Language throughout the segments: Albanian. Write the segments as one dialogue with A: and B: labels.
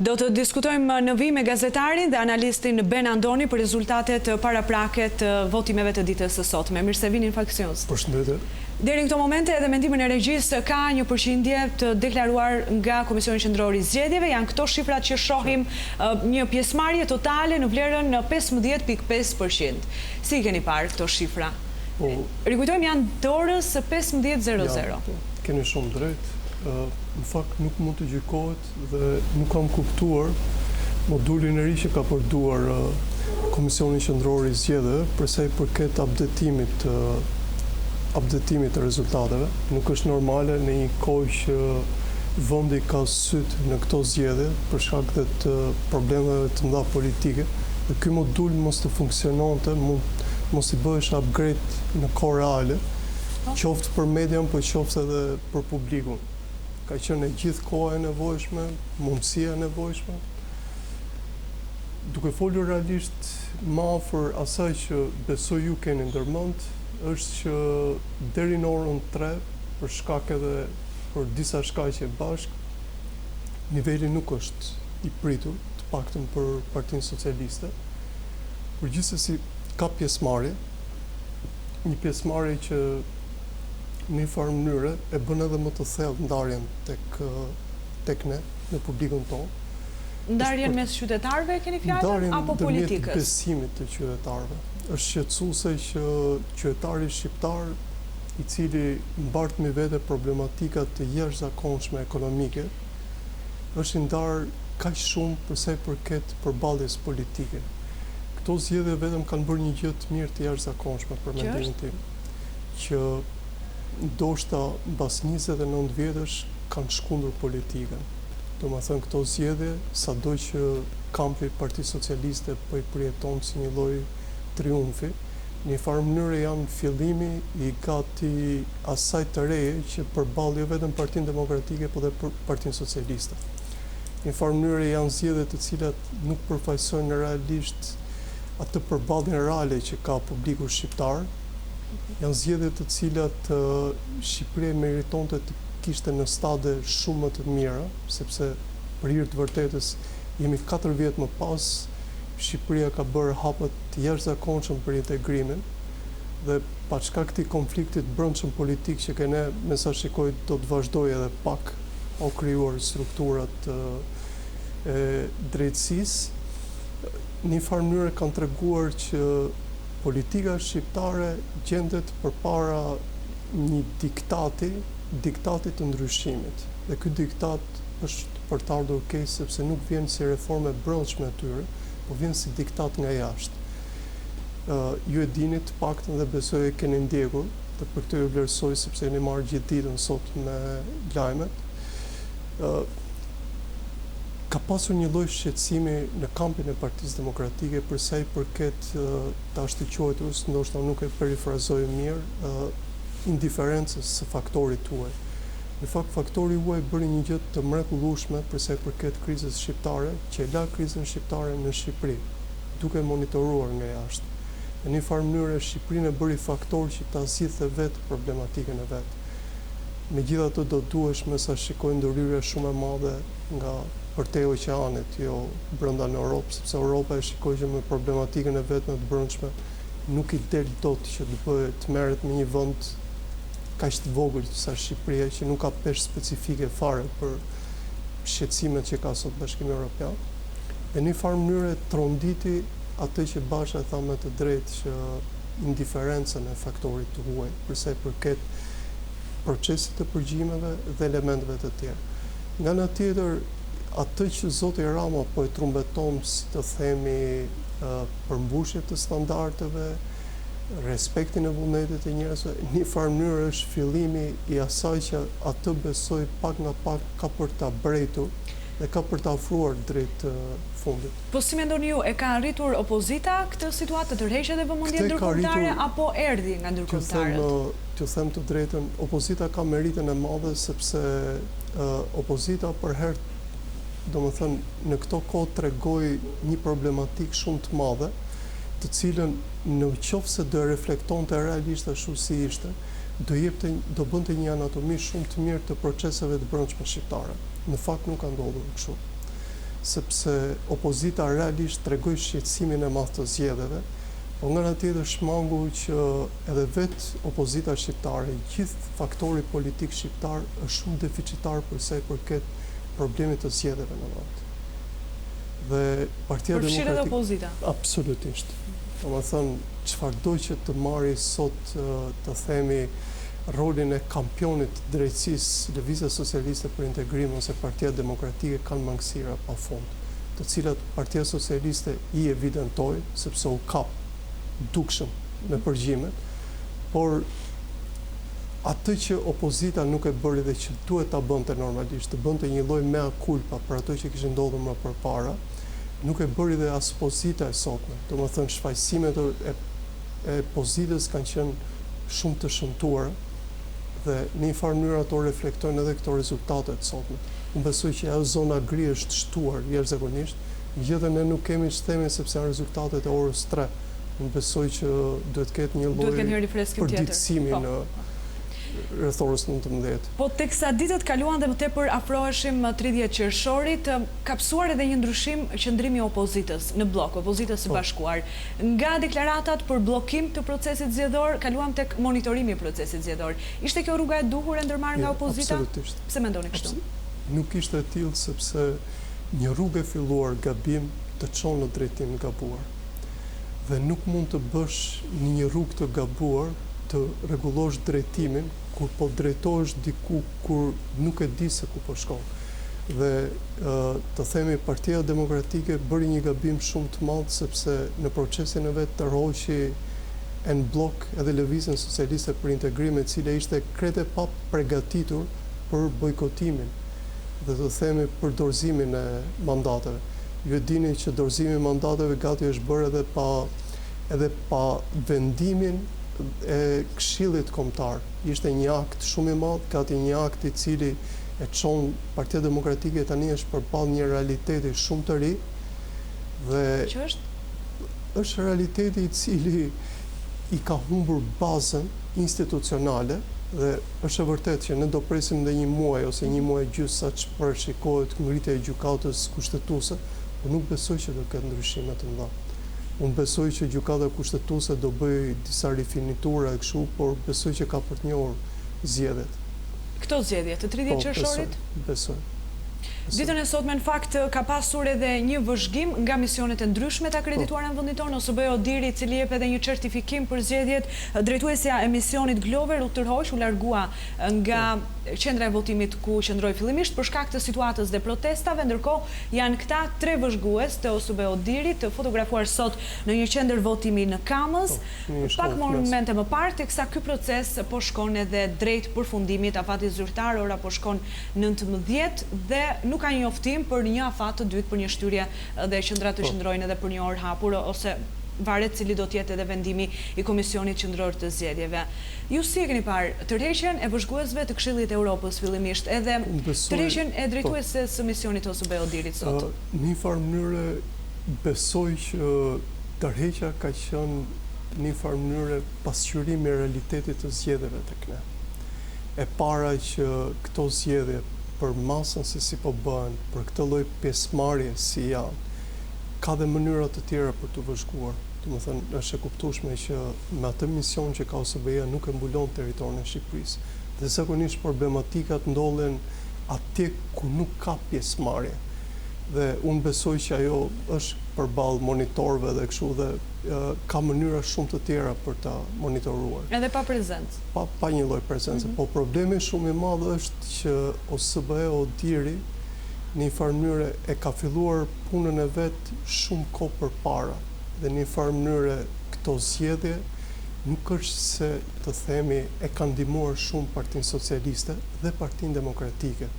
A: Do të diskutojmë në vi me gazetarin dhe analistin Ben Andoni për rezultatet paraprake të votimeve të ditës së sotme. Mirë se vini në Faksions.
B: Përshëndetje.
A: Deri në këto momente edhe mendimin e regjisë ka një përqindje të deklaruar nga Komisioni Qendror i Zgjedhjeve. Janë këto shifrat që shohim, një pjesëmarrje totale në vlerën në 15.5%. Si i keni parë këto shifra? Rikujtojmë janë të orës 15:00.
B: Keni shumë drejt. Në fakt nuk mund të gjykohet dhe nuk kam kuptuar modulin e ri që ka përduar Komisioni Qendror i Zgjedhjeve për sa i përket updatimit të rezultateve. Nuk është normale në një kohë që vendi ka syt në këto zgjedhje për shkak të problemeve të mëdha politike. Dhe ky modul mos të funksiononte, mos i bëhesh upgrade në kohë reale, qoftë për median, po qoftë edhe për publikun. Ka qenë gjithë koha e nevojshme, mundësia e nevojshme. Duke folur realisht më afër asaj që besoj ju keni ndërmend, është që deri në orën 3, për shkak edhe për disa shkaqe bashk, niveli nuk është i pritur, të paktën për Partinë Socialiste. Përgjithsesi ka pjesëmarrje, një pjesëmarrje që në një farë mënyre e bën edhe më të thellë ndarjen tek ne, në publikun tonë.
A: Ndarjen mes qytetarëve keni fjalën apo politikës?
B: Ndarjen besimit të qytetarëve. Është shqetësuese që qytetari shqiptar, i cili mbart me vete problematika të jashtëzakonshme ekonomike, është i ndarë kaq shumë për sa i përket përballjes politike. Këto zgjedhje vetëm kanë bërë një gjë të mirë të jashtëzakonshme për mendimin tim, që ndoshta mbas 29 vjetësh kanë shkundur politikën. Domethënë këto zgjedhje, sado që kampi i Partisë Socialiste po i përjeton si një lloj triumfi, në një farë mënyrë janë fillimi i gati asaj të reje që përballë jo vetëm Partinë Demokratike, por edhe Partinë Socialiste. Në një farë mënyrë janë zgjedhje të cilat nuk përfaqësojnë realisht atë përballjen reale që ka publiku shqiptar. Janë zgjedhje të cilat Shqipëria meritonte të kishte në stade shumë më të mira, sepse për hir të vërtetës jemi 4 vjet më pas, Shqipëria ka bërë hape të jashtëzakonshëm për integrimin dhe pa shkak të këtij konfliktit brendshëm politik që kene, me sa shikoj do të vazhdojë edhe pak o krijuar strukturat e drejtësisë. Në një farë mënyrë kanë treguar që politika shqiptare gjendet përpara një diktati të ndryshimit. Dhe ky diktat është për të ardhur keq sepse nuk vjen si reforme brendshme atyre, por vjen si diktat nga jashtë. Ju e dini të paktën dhe besoj e keni ndjekur, dhe për këtë ju vlerësoj sepse jeni marrë gjithë ditën sot me lajmet. Ka pasur një lloj shqetësimi në kampin e Partisë Demokratike për sa i përket tash të quajturës, ndoshta nuk e perifrazoj mirë, indiferencës së faktorit huaj. Në fakt faktori huaj bëri një gjë të mrekullueshme për sa i përket krizës shqiptare, që e la krizën shqiptare në Shqipëri, duke monitoruar nga jashtë. Në një farë mënyrë Shqipërinë e bëri faktor që ta zgjidhte vetë problematikën e vet. Megjithatë do duhesh me sa shikojnë ndërhyrje shumë e madhe nga përtej oqeanit, jo brenda në Europë, sepse Europa e shikoj që me problematikën e vetme të brendshme nuk i del dot që të merret me një vend kaq të vogël sa Shqipëria, që nuk ka peshë specifike fare për shqetësimet që ka sot Bashkimi Evropian. Në një farë mënyrë tronditi atë që Basha tha me të drejtë, që indiferencën e faktorit të huaj për sa i përket procesit të përgjimeve dhe elementeve të tjerë. Nga ana tjetër, atë që Zoti Rama po e trumbeton, si të themi, përmbushje të standardeve, respektin e vullnetit e njerëzve, një farë mënyrë është fillimi i asaj që atë besoj pak nga pak ka për ta brejtur dhe ka për ta afruar drejt fundit.
A: Po si mendoni ju, e ka arritur opozita këtë situatë të tërheqë dhe vëmendje ndërkombëtare apo erdhi nga ndërkombëtarët?
B: T'ju them të drejtën, opozita ka meritën e madhe sepse opozita për herë, domethënë në këto kohë tregoi një problematikë shumë të madhe, të cilën në qoftë se do reflektonte realisht ashtu si ishte, do bënte një anatomi shumë të mirë të proceseve të brendshme shqiptare. Në fakt nuk ka ndodhur kështu. sepse opozita realisht tregoi shqetësimin e madh të zgjedhjeve, po nga ana tjetër shmangu që edhe vetë opozita shqiptare, gjithë faktori politik shqiptar është shumë deficitar për sa i përket problemit të zgjedhjeve në vend. Dhe Partia
A: Përfshirë edhe
B: Demokratike
A: opozita.
B: Absolutisht. Domethënë, çfarëdo që të marri sot të themi rolin e kampionit drejtësisë Lëvizja Socialiste për Integrim ose Partia Demokratike kanë mangësira pafund, të cilat Partia Socialiste i evidentoi sepse u kap dukshëm me përgjimet, por atë që opozita nuk e bëri dhe që duhet ta bënte normalisht, të bënte një lloj mea culpa për ato që kishin ndodhur më përpara, nuk e bëri dhe as opozita e sotme. Domethënë shfaqësimet e opozitës kanë qenë shumë të shëmtuara dhe në një farë mënyrë ato reflektojnë edhe këto rezultate të sotme. Unë besoj që ajo zona gri është shtuar jashtëzakonisht, gjithë ne nuk kemi ç'themi sepse janë rezultatet e orës 3. Unë besoj që duhet të ketë një lloj përditësimi në rreth orës 19.
A: Po teksa ditët kaluan dhe më tepër afroheshim 30 qershorit, ka psuar edhe një ndryshim qëndrimi i opozitës në blok, opozitës së bashkuar. Nga deklaratat për bllokim të procesit zgjedhor, kaluam tek monitorimi i procesit zgjedhor. Ishte kjo rruga e duhur e ndërmarrë nga opozita?
B: Absolutisht.
A: Pse mendoni kështu?
B: Nuk ishte e tillë sepse një rrugë e filluar gabim të çon në drejtim të gabuar. Dhe nuk mund të bësh në një rrugë të gabuar të rregullosh drejtimin kur po drejtohesh diku kur nuk e di se ku po shkon. Dhe të themi Partia Demokratike bëri një gabim shumë të madh sepse në procesin e vet tërhoqi en blok edhe Lëvizjen Socialiste për Integrim, e cila ishte krete pa përgatitur për bojkotimin dhe të themi për dorëzimin e mandateve. Ju e dini që dorëzimi i mandateve gati është bërë edhe pa vendimin e Këshillit Kombëtar. Ishte një akt shumë i madh, gati një akt i cili e çon Partia Demokratike tani është përballë një realiteti shumë të ri dhe
A: që
B: është realiteti i cili i ka humbur bazën institucionale dhe është e vërtetë që ne do presim edhe një muaj ose një muaj gjysmë sa që përshikohet ngritja e gjykatës kushtetuese, por nuk besoj që do ketë ndryshime të mëdha. Unë besoj që gjykata kushtetuese do bëj disa rifinitura e kështu, por besoj që ka për të njohur zgjedhjet.
A: Këto zgjedhje të 30 qershorit?
B: Besoj.
A: Ditën e sotme në fakt ka pasur edhe një vëzhgim nga misionet e ndryshme të akredituara në vendin tonë, ose bëjo diri i cili jep edhe një certifikim për zgjedhjet. Drejtuesja e misionit Glover u tërhoq, u largua nga qendra e votimit ku qëndroi fillimisht për shkak të situatës dhe protestave, ndërkohë janë këta 3 vëzhgues të OSBE Dirit të fotografuar sot në një qendër votimi në Kamës. Pak momente më parë, teksa ky proces po shkon edhe drejt përfundimit, afati zyrtar ora po shkon 19 dhe nuk ka një njoftim për një afat të dytë, për një shtyrje dhe qendrat të qëndrojnë edhe për një orë hapur, ose varet cili do t'jetë edhe vendimi i Komisionit Qendror të Zgjedhjeve. Ju si e keni parë tërheqjen e vëzhguesve të Këshillit të Evropës fillimisht, edhe tërheqjen e drejtueses së misionit OSBE Dirit sot?
B: Në një farë mënyrë besoj që tërheqja ka qenë në një farë mënyrë pasqyrimi i realitetit të zgjedhjeve tek ne. E para që këto zgjedhje për masën se si po bëhen, për këtë lloj pjesëmarrje si janë, ka dhe mënyra të tjera për të vëzhguar. Domethënë, është e kuptueshme që me atë mision që ka OSBE-ja nuk e mbulon territorin e Shqipërisë. Dhe zakonisht problematikat ndodhen atje ku nuk ka pjesëmarrje. Dhe unë besoj që ajo është përballë monitorëve dhe kështu dhe ka mënyra shumë të tjera për ta monitoruar.
A: Edhe pa prezencë.
B: Pa një lloj prezence, po problemi shumë i madh është që OSBE Diri në një farë mënyrë e ka filluar punën e vet shumë kohë përpara dhe në një farë mënyrë këto zgjedhje nuk është se të themi e kanë ndihmuar shumë Partinë Socialiste dhe Partinë Demokratike.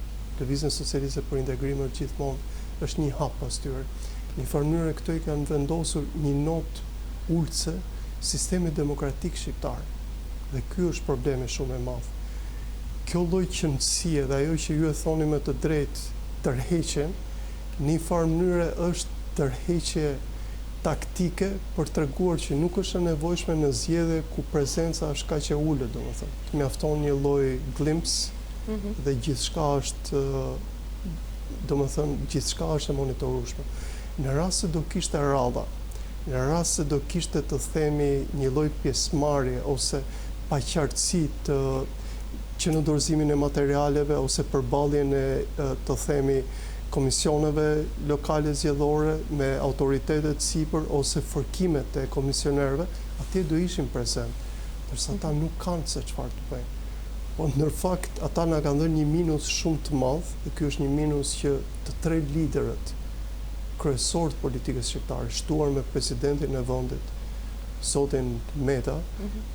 B: Lëvizjen Socialiste për Integrim gjithmonë është një hap pas tyre. Në një farë mënyrë këto i kanë vendosur një notë ulëse sistemi demokratik shqiptar. Dhe ky është problemi shumë i madh. Kjo lloj qëndësie dhe ajo që ju e thoni me të drejtë tërheqjen, në një farë mënyrë është tërheqje taktike për treguar që nuk është e nevojshme në zgjedhje ku prezenca është kaq e ulët, domethënë. Të mjafton një lloj glimpse dhe gjithçka është do më thënë, gjithçka është e monitorueshme. Në rast se do kishte radha, në rast se do kishte të themi një lloj pjesëmarrje ose paqartësi që në dorëzimin e materialeve ose përballjen e të themi komisioneve lokale zgjedhore me autoritetet sipër ose fërkimet e komisionerëve, atje do ishin prezent, ndërsa ata nuk kanë se çfarë të bëjnë. Po në fakt ata na kanë dhënë një minus shumë të madh, dhe ky është një minus që të tre liderët kryesor të politikës shqiptare, shtuar me presidentin e vendit, zotin Meta,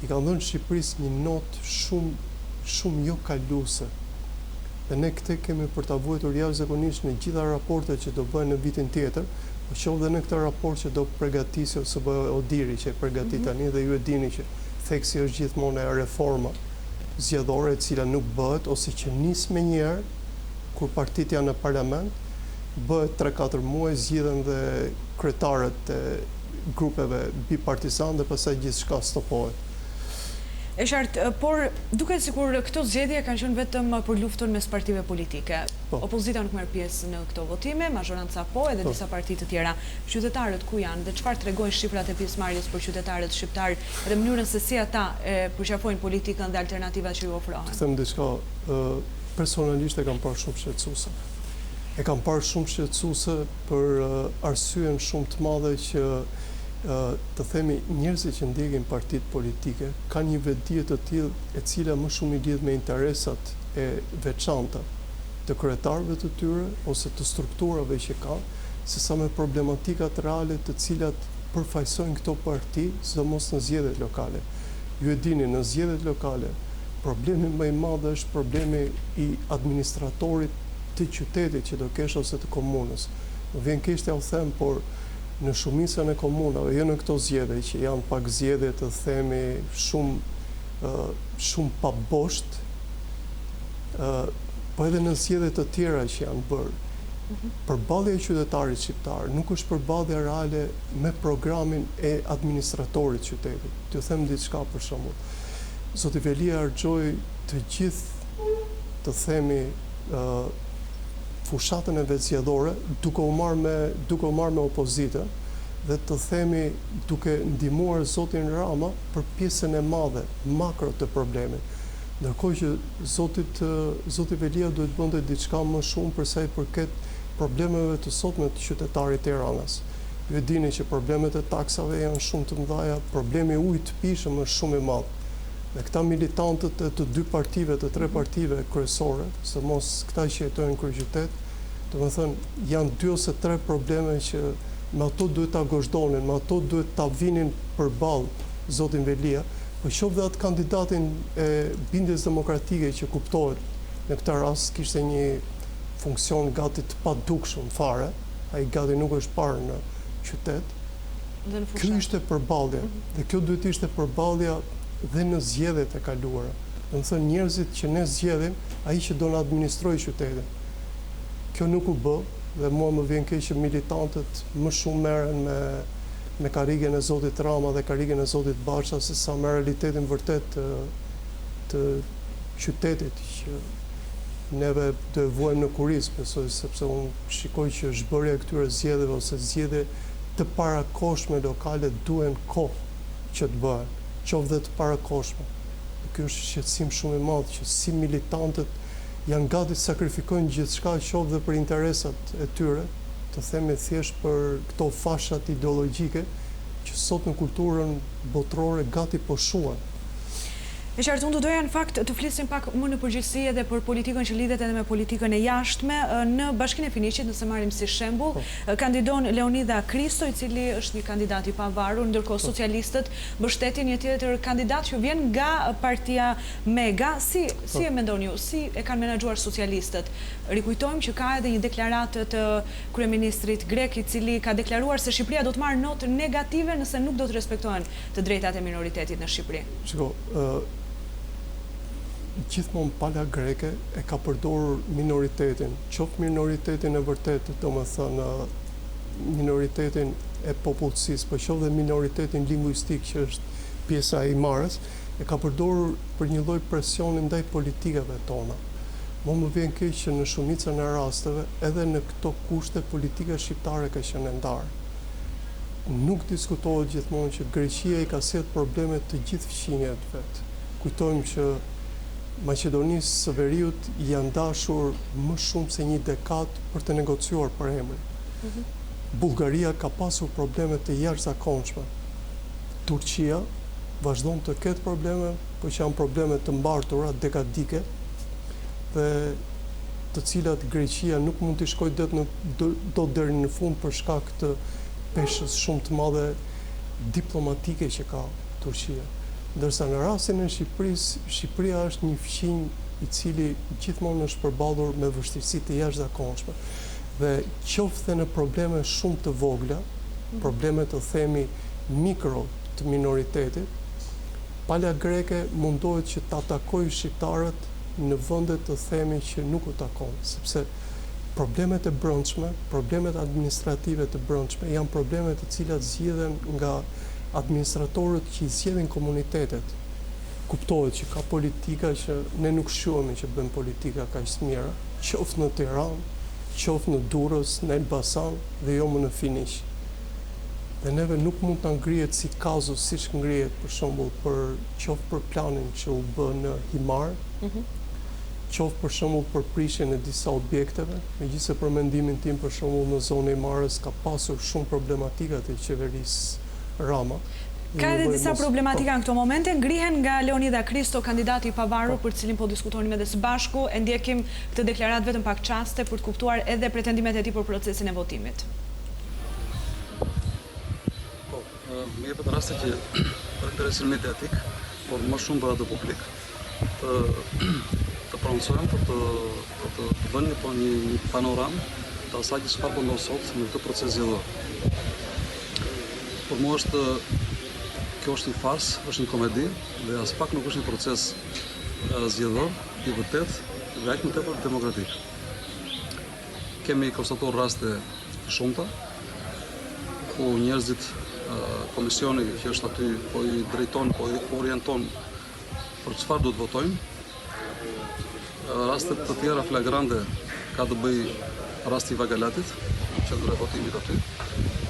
B: i kanë dhënë Shqipërisë një notë shumë jo kaluese. Dhe ne këtë kemi për ta vuajtur jashtëzakonisht në gjitha raportet që do bëhen në vitin tjetër, po qoftë dhe në këtë raport që do përgatisë ose bëjë Odiri që e përgatit tani, dhe ju e dini që theksi është gjithmonë e reforma zgjedhore e cila nuk bëhet ose që nis me njerë kur partitë janë në parlament, bëhet 3-4 muaj, zgjidhen dhe kryetarët e grupeve bipartizan dhe pastaj gjithçka stopohet.
A: E qartë, por duket sikur këto zgjedhje kanë qenë vetëm për luftën mes partive politike. Opozita nuk merr pjesë në këto votime, mazhoranca po, edhe disa parti të tjera. Qytetarët ku janë dhe çfarë tregojnë shifrat e pjesëmarrjes për qytetarët shqiptar dhe mënyrën se si ata e përqafojnë politikën dhe alternativat që ju ofrohen?
B: Të them diçka, personalisht e kam parë shumë shqetësuese. E kam parë shumë shqetësuese për arsyen shumë të madhe që të themi njerëzit që ndjekin partitë politike kanë një vetdije të tillë e cila më shumë i lidh me interesat e veçanta të kryetarëve të tyre ose të strukturave që kanë, sesa me problematikat reale të cilat përfaqësojnë këto parti, sidomos në zgjedhjet lokale. Ju e dini, në zgjedhjet lokale problemi më i madh është problemi i administratorit të qytetit që do kesh ose të komunës. Më vjen keq t'ja u them, por në shumicën e komunave, jo në këto zgjedhje që janë pak zgjedhje të themi shumë pa bosht, po edhe në zgjedhje të tjera që janë bërë, përballja e qytetarit shqiptar nuk është përballja reale me programin e administratorit të qytetit. T'ju them diçka për shembull. Zoti Velia harxhoi të gjithë të themi fushatën e vetë zgjedhore duke u marrë me opozita dhe të themi duke ndihmuar zotin Rama për pjesën e madhe makro të problemit. Ndërkohë që zoti Velia duhet bënte diçka më shumë për sa i përket problemeve të sotme të qytetarit të Tiranës. Ju e dini që problemet e taksave janë shumë të mëdha, problemi i ujit të pishëm është shumë i madh. Dhe këta militantët të dy partive, të tre partive kryesore, se mos këta që jetojnë në kryeqytet, do të thënë janë 2 ose 3 probleme që me ato duhet ta gozhdonin, me ato duhet ta vinin përballë zotin Velia, po qoftë dhe atë kandidatin e bindjes demokratike që kuptohet në këtë rast kishte një funksion gati të padukshëm fare, ai gati nuk është parë në qytet. Kjo ishte përballja, dhe kjo duhet ishte përballja dhe në zgjedhjet e kaluara. Do të thënë njerëzit që ne zgjedhim, ai që do na administrojë qytetin. Kjo nuk u bë dhe mua më vjen keq që militantët më shumë merren me karrigen e zotit Rama dhe karrigen e zotit Basha se sa me realitetin vërtet të qytetit që neve do e vuajmë në kuriz, besoj, sepse unë shikoj që zhbërja e këtyre zgjedhjeve ose zgjedhje të parakoshme lokale duhen kohë që të bëhen, qoftë dhe të parakoshme. Ky është shqetësim shumë i madh që si militantët janë gati të sakrifikojnë gjithçka qoftë dhe për interesat e tyre, të themi thjesht për këto fashat ideologjike që sot në kulturën botërore gati po shuan.
A: E qartë, unë doja në fakt të flisim pak më në përgjithësi edhe për politikën që lidhet edhe me politikën e jashtme. Në Bashkinë e Finiqit, nëse marrim si shembull, kandidon Leonida Kristo, i cili është një kandidat i pavarur, ndërkohë socialistët mbështetin një tjetër kandidat që vjen nga partia Mega. Si e mendoni ju, si e kanë menaxhuar socialistët? Rikujtojmë që ka edhe një deklaratë të kryeministrit grek, i cili ka deklaruar se Shqipëria do të marrë notë negative nëse nuk do të respektohen të drejtat e minoritetit në Shqipëri.
B: Gjithmonë pala greke e ka përdorur minoritetin, qoftë minoritetin e vërtetë, do të thënë minoritetin e popullsisë, por qoftë dhe minoritetin lingvistik që është pjesa e marrës, e ka përdorur për një lloj presioni ndaj politikave tona. Më vjen keq që në shumicën e rasteve, edhe në këto kushte, politika shqiptare ka qenë ndarë. Nuk diskutohet gjithmonë që Greqia i ka sjell probleme të gjithë fqinjet vetë. Kujtojmë që Maqedonisë së Veriut janë dashur më shumë se 1 dekadë për të negociuar për emrin. Bullgaria ka pasur probleme të jashtëzakonshme. Turqia vazhdon të ketë probleme, por që janë probleme të mbartura dekadike, dhe të cilat Greqia nuk mund të shkojë dot deri në fund për shkak të peshës shumë të madhe diplomatike që ka Turqia. Ndërsa në rastin e Shqipërisë, Shqipëria është një fqinj i cili gjithmonë është përballur me vështirësi të jashtëzakonshme. Dhe qoftë në probleme shumë të vogla, probleme të themi mikro të minoritetit, pala greke mundohet që ta takojë shqiptarët në vende të themi që nuk u takon, sepse problemet e brendshme, problemet administrative të brendshme janë probleme të cilat zgjidhen nga administratorët që i zgjedhin komunitetet. Kuptohet që ka politika që ne nuk shquhemi që bëjmë politika kaq të mira, qoftë në Tiranë, qoftë në Durrës, në Elbasan dhe jo më në Finiq. Dhe neve nuk mund të ngrihet si kazus, siç ngrihet për shembull qoftë për planin që u bë në Himar, qoftë për shembull për prishjen e disa objekteve, megjithëse për mendimin tim për shembull në zonën e Himarës ka pasur shumë problematika të qeverisë Rama.
A: Ka edhe disa problematika në këto momente, ngrihen nga Leonida Kristo, kandidati i pavarur për cilin po diskutonim edhe së bashku, e ndjekim këtë deklaratë vetëm pak çaste për të kuptuar edhe pretendimet e tij për procesin e votimit.
C: Më jepet rasti që për interesin mediatik, por më shumë për atë publik, të pronësojmë për të bënë një panoram të asaj që çfarë po ndodh sot në këtë proces zgjedhor. Por mua kjo është një fars, është një komedi dhe as pak nuk është një proces zgjedhor i vërtet dhe aq më tepër demokratik. Kemi konstatuar raste të shumta ku njerëzit, komisioni që është aty po i drejton, po i orienton për çfarë do të votojnë. Raste të tjera flagrante ka të bëj rasti i Vagalatit, qendra e votimit aty,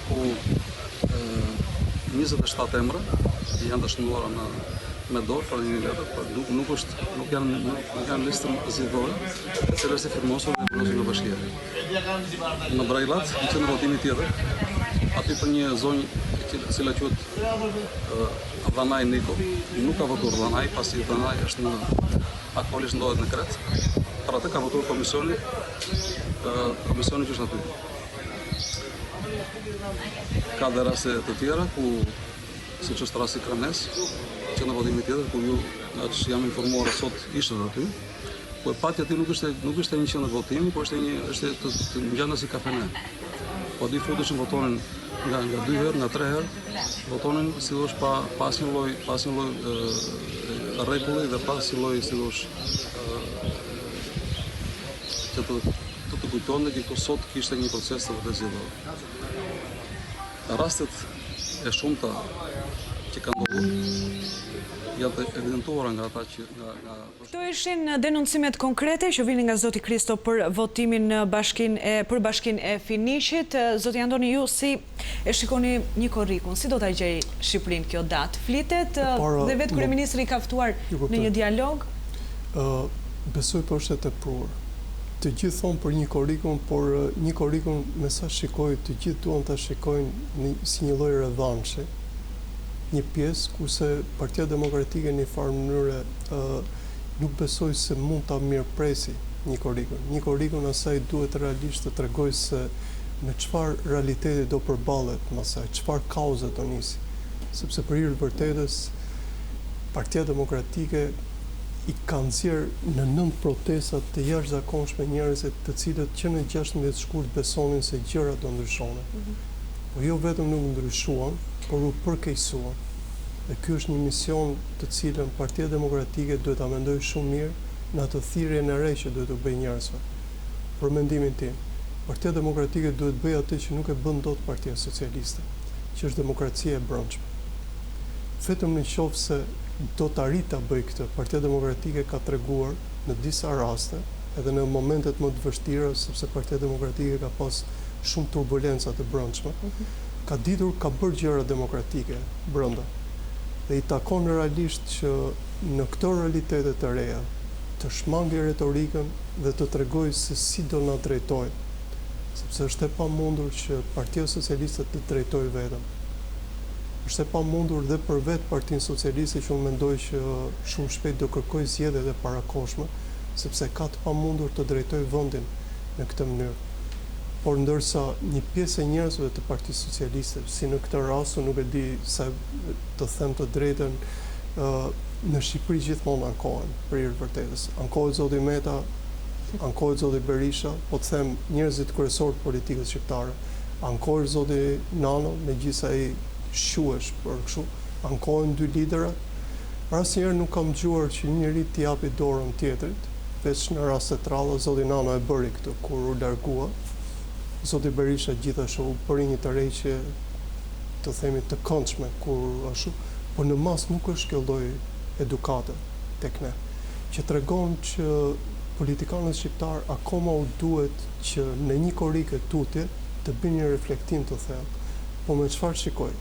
C: ku 27 emra janë dëshmuara me dorë për një letër, por nuk janë listën zgjedhore, e cila është e firmosur dhe vendosur nga bashkia. Në Brajllat, në qendër votimi tjetër, aty për një zonjë e cila quhet Dhanaj Niko, nuk ka votuar Dhanaj, pasi Dhanaj është aktualisht ndodhet në Kret. Për atë ka votuar komisioni që është aty. Ka dhe raste të tjera ku, siç është rasti Kranes, qendra votimi tjetër ku ju që jam informuar sot ishte aty, ku e pati aty nuk ishte një qendër votimi, por ishte të ngjana si kafene. Po aty futeshin votonin nga 2 herë, nga 3 herë, votonin sidosh pa asnjë lloj rregulli dhe pa asnjë lloj sidosh që të kujtonte që këtu sot kishte një proces të vërtet zgjedhor. Rastet e shumta që kanë ndodhur janë të evidentuara nga ata që
A: Këto ishin denuncimet konkrete që vinin nga zoti Kristo për votimin në për bashkinë e Finiqit. Zoti Andoni, ju si e shikoni një korrikun, si do ta gjej Shqipërinë kjo datë? Flitet dhe vetë kryeministri ka ftuar në një dialog?
B: Besoj po është e tepruar. Të gjithë thonë për një korrikun, por një korrikun me sa shikoj, të gjithë duan ta shikojnë si një lloj revanshi. Një pjesë kurse Partia Demokratike në një farë mënyrë nuk besoj se mund ta mirëpresi një korrikun. Një korrikun asaj duhet realisht të tregojë se me çfarë realiteti do përballet më asaj, çfarë kauze do nisi. Sepse për hir të vërtetës Partia Demokratike i ka nxjerr në 9 protesta të jashtëzakonshme njerëzit të cilët që në 16 shkurt besonin se gjërat do ndryshonin. Po jo vetëm nuk ndryshuan, por u përkeqësuan. Dhe ky është një mision të cilën Partia Demokratike duhet ta mendojë shumë mirë në atë thirrjen e re që duhet të bëjë njerëzve. Për mendimin tim, Partia Demokratike duhet bëjë atë që nuk e bën dot Partia Socialiste, që është demokracia e brendshme. Vetëm në qoftë se do të arrit ta bëjë këtë, Partia Demokratike ka treguar në disa raste edhe në momentet më të vështira, sepse Partia Demokratike ka pas shumë turbulenca të brendshme, ka bërë gjëra demokratike brenda. Dhe i takon realisht që në këto realitete të reja të shmangi retorikën dhe të tregoj se si do na drejtojë, sepse është e pamundur që Partia Socialiste të drejtojë vetëm. Është e pamundur dhe për vetë Partinë Socialiste që unë mendoj që shumë shpejt do kërkoj zgjedhjet e parakohshme, sepse ka të pamundur të drejtojë vendin në këtë mënyrë. Por ndërsa një pjesë e njerëzve të Partisë Socialiste, si në këtë rast, nuk e di sa të them të drejtën, në Shqipëri gjithmonë ankohen për hir të vërtetës. Ankohet zoti Meta, ankohet zoti Berisha, po të them njerëzit kryesorë të politikës shqiptare, ankohet zoti Nano, megjithëse ai shuhesh për kështu, ankohen dy liderat. Asnjëherë nuk kam dëgjuar që një njeri t'i japi dorën tjetrit, veç në raste të ralla. Zoti Nano e bëri këtë kur u largua. Zoti Berisha gjithashtu bëri një tërheqje, të themi të këndshme kur ashtu, por në mas nuk është kjo lloj edukate tek ne, që tregon që politikanët shqiptar akoma u duhet që në një korrike tutje të bëjnë një reflektim të thellë. Po me çfarë shikoj?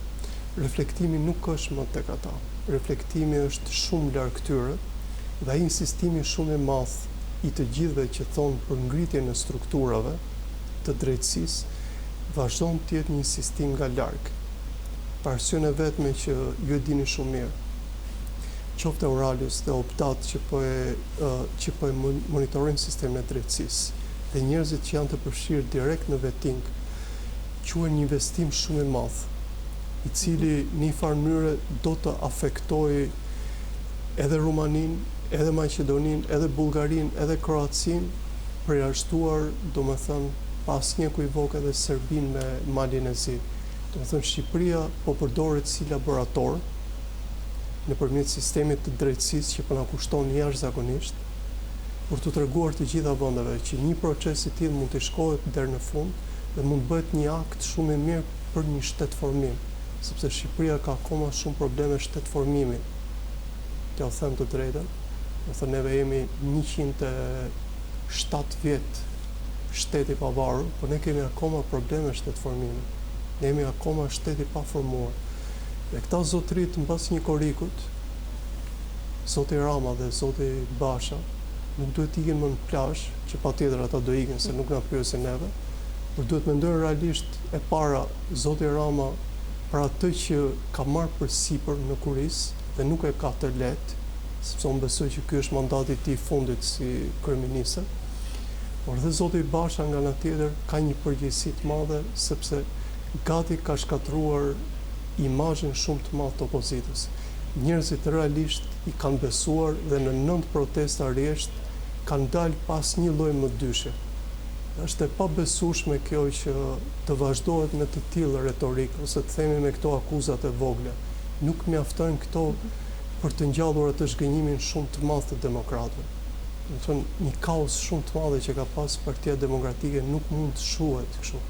B: Reflektimi nuk është më tek ata. Reflektimi është shumë larg tyre dhe ai insistimi shumë i madh i të gjithëve që thonë për ngritjen e strukturave të drejtësisë vazhdon të jetë një insistim nga larg. Për arsyen e vetme që ju e dini shumë mirë. Qoftë Euralis dhe Optat që po e monitorojnë sistemin e drejtësisë dhe njerëzit që janë të përfshirë direkt në vetting, quhen një investim shumë i madh, i cili në një farë mënyrë do të afektojë edhe Rumaninë, edhe Maqedoninë, edhe Bullgarinë, edhe Kroacinë, përjashtuar, domethënë, pas një kujvok edhe Serbinë me malin e zi. Domethënë Shqipëria po përdoret si laborator nëpërmjet sistemit të drejtësisë që po na kushton jashtëzakonisht për të treguar të gjitha vendeve që një proces i tillë mund të shkohet deri në fund dhe mund të bëhet një akt shumë i mirë për një shtetformim, sepse Shqipëria ka akoma shumë probleme shtetformimi. T'ja them të drejtën, domethënë neve jemi 107 vjet shteti pavarur, por ne kemi akoma probleme shtetformimi. Ne jemi akoma shteti pa formuar. Dhe këta zotërit mbas një korikut, zoti Rama dhe zoti Basha, nuk duhet ikin më në plazh, që patjetër ata do ikin se nuk na pyesin neve, por duhet mendojnë realisht e para zoti Rama për atë që ka marrë përsipër në kurisë dhe nuk e ka të lehtë, sepse unë besoj që ky është mandati i tij i fundit si kryeminist. Por dhe zoti Basha nga ana tjetër ka një përgjegjësi të madhe sepse gati ka shkatruar imazhin shumë të madh të opozitës. Njerëzit realisht i kanë besuar dhe në 9 protesta rresht kanë dalë pas një lloj mëdyshe. Është e pabesueshme kjo që të vazhdohet me të tillë retorikë ose të themi me këto akuzat e vogla. Nuk mjaftojnë këto për të ngjallur atë zhgënjimin shumë të madh të demokratëve. Do të thonë një kaos shumë të madh që ka pas Partia Demokratike nuk mund të shuhet kështu.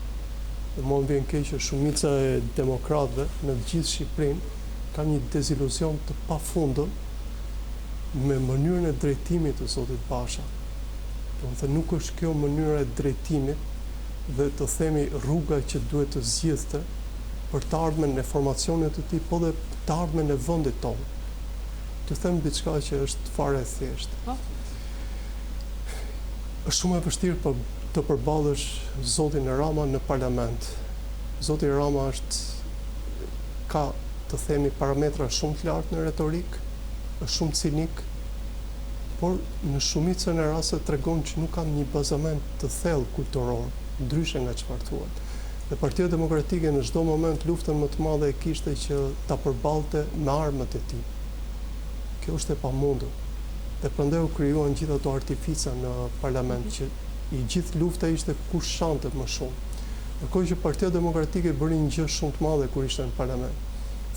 B: Dhe më vjen keq që shumica e demokratëve në të gjithë Shqipërinë kanë një deziluzion të pafundëm me mënyrën e drejtimit të zotit Basha. Do të thënë nuk është kjo mënyra e drejtimit dhe të themi rruga që duhet të zgjidhte për të ardhmen e formacionit të tij, po dhe të ardhmen e vendit tonë. Të them diçka që është fare e thjeshtë. Është shumë e vështirë të përballësh zotin Rama në parlament. Zoti Rama ka të themi parametra shumë të lartë në retorik, është shumë cinik, por në shumicën e rasteve tregon që nuk kanë një bazament të thellë kulturor, ndryshe nga çfarë thuhet. Dhe Partia Demokratike në çdo moment luftën më të madhe e kishte që ta përballte me armët e tij. Kjo është e pamundur. Dhe prandaj u krijuan gjithë ato artifica në parlament që i gjithë lufta ishte kush shante më shumë. Ndërkohë që Partia Demokratike bëri një gjë shumë të madhe kur ishte në parlament.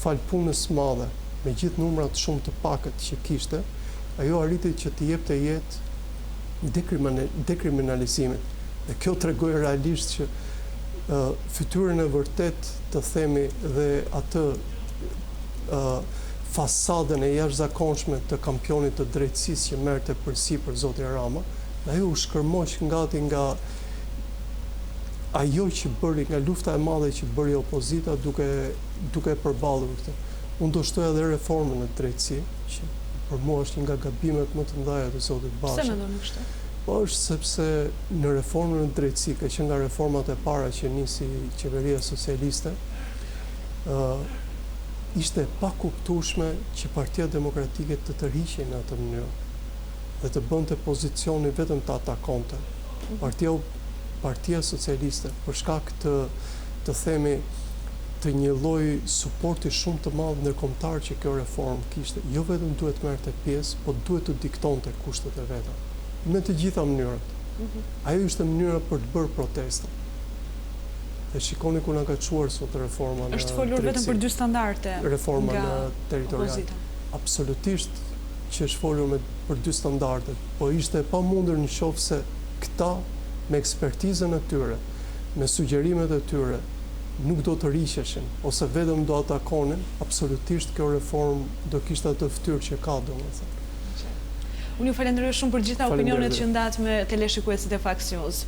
B: Fal punës së madhe, me gjithë numrat shumë të pakët që kishte, ajo arriti që të jepte jetë dekriminalizimit. Dhe kjo tregoi realisht që fytyrën e vërtet të themi dhe atë fasadën e jashtëzakonshme të kampionit të drejtësisë që merrte përsipër zoti Rama, Ajo u shkërmoq ngati nga ajo që bëri, nga lufta e madhe që bëri opozita duke përballur këtë. Unë do shtoj edhe reformën në drejtësi, që për mua është një nga gabimet më të mëdha të zotit Basha.
A: Pse mendoni kështu?
B: Po është sepse në reformën në drejtësi, ka që nga reformat e para që nisi qeveria socialiste, ishte pa kuptueshme që Partia Demokratike të tërhiqej në atë mënyrë dhe të bënte pozicioni vetëm të atakonte. Partia Socialiste, për shkak të themi të një lloj suporti shumë të madh ndërkombëtar që kjo reformë kishte, jo vetëm duhet merrte pjesë, po duhet të diktonte kushtet e veta. Me të gjitha mënyrat. Ajo ishte mënyra për të bërë protesta. Dhe shikoni ku na ka çuar sot reforma në
A: është folur vetëm për dy standarde
B: reforma në territorial.
A: opozita.
B: Absolutisht që është folur për dy standarde, po ishte pamundur nëse këta me ekspertizën e tyre, me sugjerimet e tyre, nuk do të rriqeshin, ose vetëm do atakonin, absolutisht kjo reformë do kishte atë fytyrë që ka, domethënë.
A: Unë ju falenderoj shumë për gjitha opinionet që ndat me teleshikuesit e Fox News.